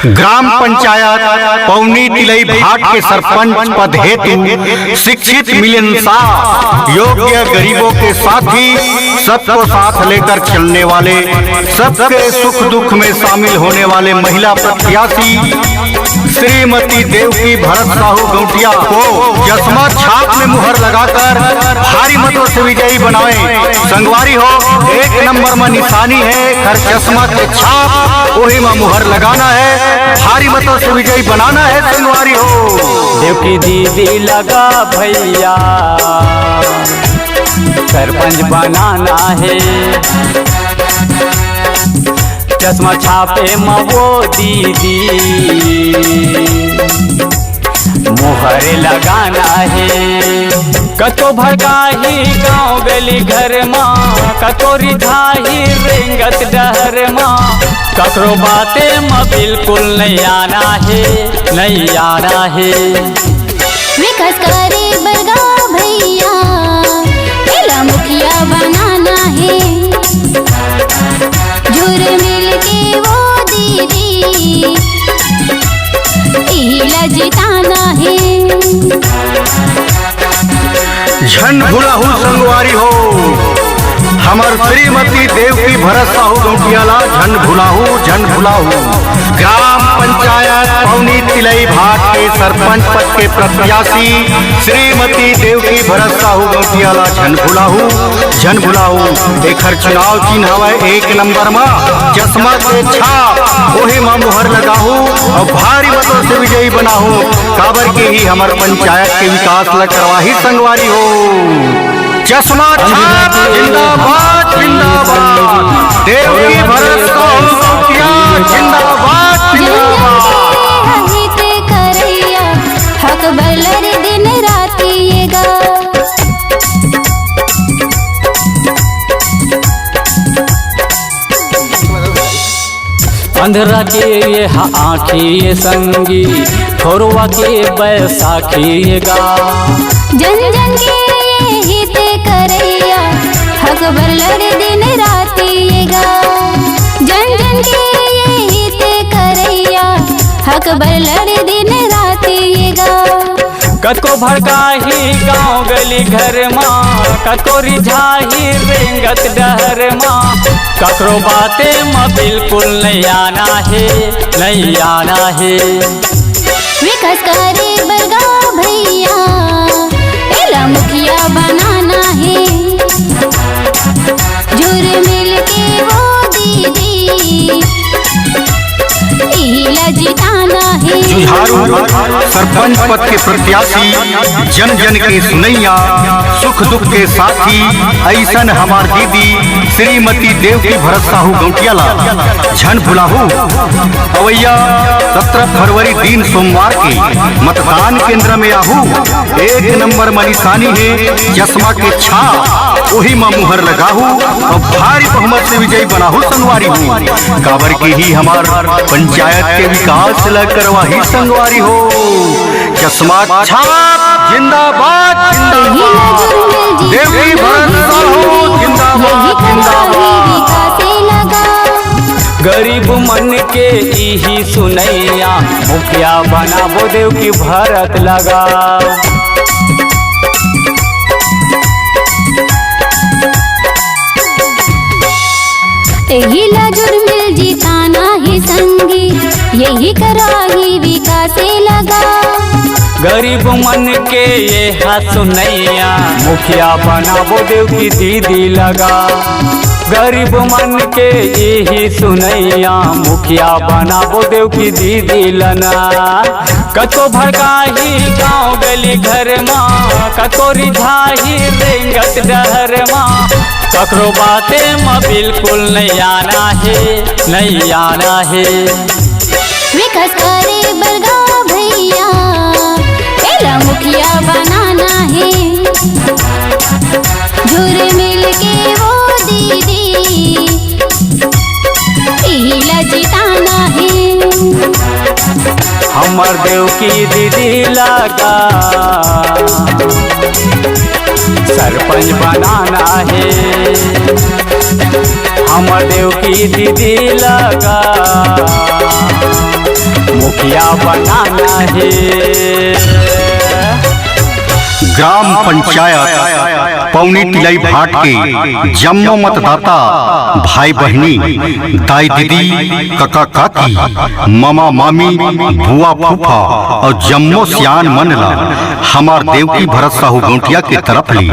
Gram panchayat पौनी तिलई भाट के सरपंच पद हेतु शिक्षित मिलनसार योग्य गरीबों के साथी सबको साथ लेकर चलने वाले, सबके सुख दुख में शामिल होने वाले महिला प्रत्याशी श्रीमती देवकी भरत साहू गौटिया को जसमा छाप में मुहर लगाकर भारी मतों से विजयी बनाएं। संगवारी हो, 1 नंबर में निशानी है, हर चश्मा के छाप वही में मुहर लगाना है, भारी मतों से विजयी बनाना है। संगवारी हो, देवकी दीदी लगा भैया सरपंच बनाना है, चश्मा छापे में वो दीदी मुहर लगाना है। कतो भड़काही गाँव गली घर माँ, कतो रिझाही रेंगत डहर माँ, ककरो बाते में बिल्कुल नहीं आना है, नहीं आना है। विकास करे बरगा भैया मेरा मुखिया बनाना है, जुर मिल के वो दीदी इला जिताना है। झन भुलाहू संगवारी हो, हमार श्रीमती देवकी भरत साहू गौटियाला झन भुलाहू ग्राम पंचायत पौनी तिलई भाट के सरपंच पद के प्रत्याशी श्रीमती देवकी भरत साहू गौटियाला झन भुलाहू एकर चुनाव चिन्ह हवा 1 नंबर में चश्मा के छाप वही में मुहर लगाहू और भारी मतों से विजयी बनाहू। काबर के ही हमार पंचायत के विकास ला करवाही। संगवारी हो, चश्मा छाप जिंदाबाद जिंदाबाद, देवकी भरत साहू गौटिया जिंदाबाद जिंदाबाद। हित करैया हक बलर दिन राती ये गा, अंधरा के ये आँखी ये संगी, थोरवा के बैसाखी ये गा, जन जन के ये हित करैया हक बलर दिन राती ये गा, जन जन के ये हित करैया हक बलर दिन राती ये गा। कतो भड़काही गाँव गली घर माँ, कतो रिझाही रेंगत डहर माँ, ककरो बाते में बिल्कुल नहीं आना है, नहीं आना है। विकास करे बरगा भैया एला मुखिया बनाना है, जुर मिल के वो दीदी इला जिताना है। जुझारू सरपंच पद के प्रत्याशी जन जन के सुनैया सुख दुख के साथी ऐसन हमार दीदी श्रीमती देवकी भरत साहू गौटियाला झन भुलाहू अवैया 17 फरवरी दिन सोमवार के मतदान केंद्र में आहू। 1 नंबर में निशानी है, चश्मा के छाप वही में मुहर लगाहू और भारी बहुमत से विजयी बनाहू। संगवारी हूँ, काबर के ही हमार पंचायत के विकास ला करवाही। संगवारी हो, चश्मा छाप जिंदाबाद जिंदाबाद, देवकी भरत साहू जिंदाबाद जिंदाबाद। गरीब मन के यही सुनैया मुखिया बनाबो देवकी भरत लगा। हिला जुर्मिल जिताना है संगी, यही कराही विकास लगा। गरीब मन के ये सुनैया मुखिया बनाबो देवकी दीदी लगा, गरीब मन के यही सुनैया मुखिया बनाबो देवकी दीदी लना। कतो भड़काही गाँव गली घर माँ, कतो रिझाही रेंगत डहर माँ, ककरो बाते में बिल्कुल नहीं आना है, नहीं आना है। विकास करे बरगा भैया एला मुखिया बनाना है, जुर मिल के वो दीदी इला जिताना है। हमर देवकी दीदी लगा सरपंच बनाना है, हमर देवकी दीदी लगा मुखिया बनाना है। ग्राम पंचायत पौनी टिलाई भाट के जम्मो मतदाता भाई बहनी, दाई दीदी, काका काकी, मामा मामी, बुआ फूफा और जम्मो सियान मनला हमार देवकी भरत साहू गौटिया के तरफ ली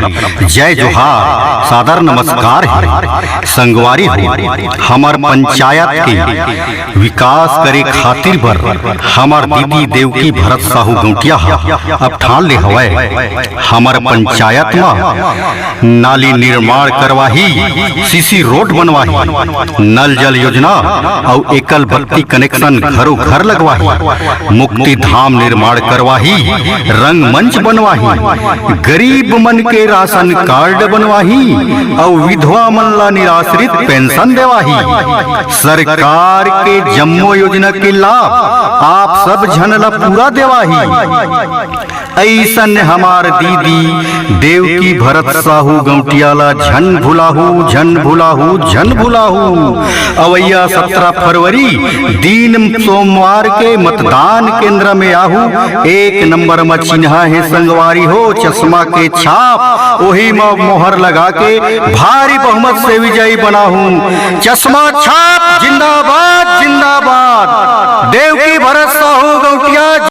जय जोहार सादर नमस्कार है। संगवारी हो हमार पंचायत के विकास करे खातिर बर हमार दीदी देवकी भरत साहू गौटिया अब ठान ले हवै हमार पंचायत में नाली निर्माण करवाही, सीसी रोड बनवाही, नल जल योजना और एकल बत्ती कनेक्शन घरों घर लगवाही, मुक्ति धाम निर्माण करवाही, रंगमंच बनवाही, गरीब मन के राशन कार्ड बनवाही और विधवा मन ला निराश्रित पेंशन देवाही। सरकार के जम्मो योजना के लाभ आप सब झन ला पूरा देवाही। ऐसन हमार दीदी देवकी भरत साहू गौटियाला झन भुलाहू झन भुलाहू झन भुलाहू। अवैया 17 फरवरी दिन सोमवार के मतदान केंद्र में आहू। 1 नंबर में चिन्हा है संगवारी हो चश्मा के छाप, वही में मोहर लगा के भारी बहुमत से विजयी बनाहू। चश्मा छाप जिंदाबाद जिंदाबाद। देवकी भरत साहू गौटिया